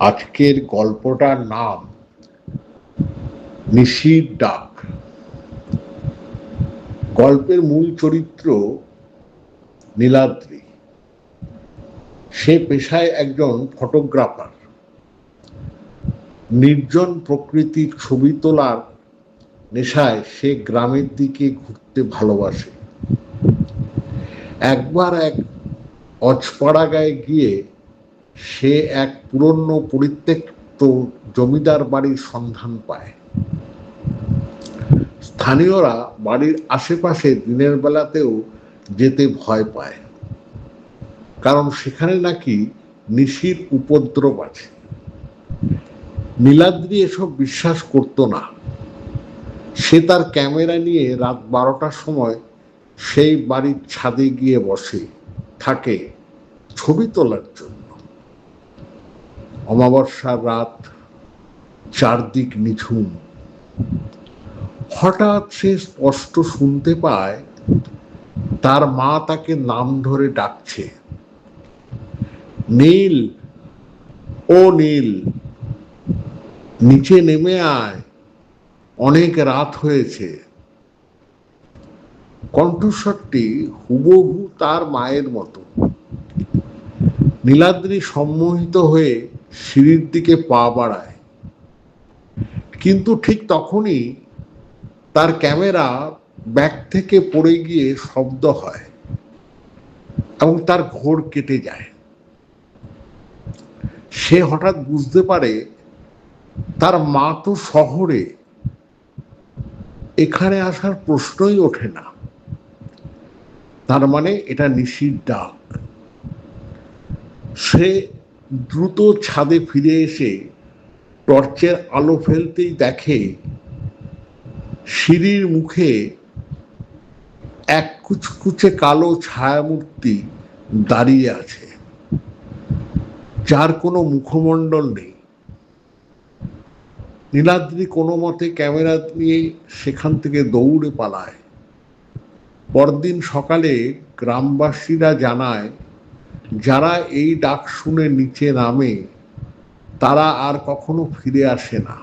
আজকের গল্পটার নাম নিশির ডাক। গল্পের মূল চরিত্র নীলাদ্রি। সে পেশায় একজন ফটোগ্রাফার। নির্জন প্রকৃতির ছবি তোলার নেশায় সে গ্রামের দিকে ঘুরতে ভালোবাসে। একবার এক অজপাড়া গায়ে গিয়ে সে এক পুরনো পরিত্যক্ত জমিদার বাড়ির সন্ধান পায়। স্থানীয়রা বাড়ির আশেপাশে দিনের বেলাতেও যেতে ভয় পায়, কারণ সেখানে নাকি নিশির উপদ্রব আছে। নীলাদ্রি এসব বিশ্বাস করত না। সে তার ক্যামেরা নিয়ে রাত 12টার সময় সেই বাড়ির ছাদে গিয়ে বসে থাকে ছবি তোলার জন্য। অমাবস্যার রাত, চারদিক নিঝুম। হঠাৎ সে স্পষ্ট শুনতে পায় তার মা তাকে নাম ধরে ডাকছে, নীল, ও নীল, নিচে নেমে আয়, অনেক রাত হয়েছে। কণ্ঠস্বরটি হুবহু তার মায়ের মতো। নীলাদ্রি সম্মোহিত হয়ে সিঁড়ির দিকে পা বাড়ায়, কিন্তু ঠিক তখনই তার ক্যামেরা ব্যাগ থেকে পড়ে গিয়ে শব্দ হয় এবং তার ঘোর কেটে যায়। সে হঠাৎ বুঝতে পারে তার মা তো শহরে, এখানে আসার প্রশ্নই ওঠে না। তার মানে এটা নিশির ডাক। সে দ্রুত ছাদে ফিরে এসে টর্চের আলো ফেলতেই দেখে সিঁড়ির মুখে এক কুচকুচে কালো ছায়ামূর্তি দাঁড়িয়ে আছে, যার কোনো মুখমণ্ডল নেই। নীলাদ্রি কোনো মতে ক্যামেরা নিয়ে সেখান থেকে দৌড়ে পালায়। পরদিন সকালে গ্রামবাসীরা জানায়, যারা এই ডাক শুনে নিচে নামে তারা আর কখনো ফিরে আসে না।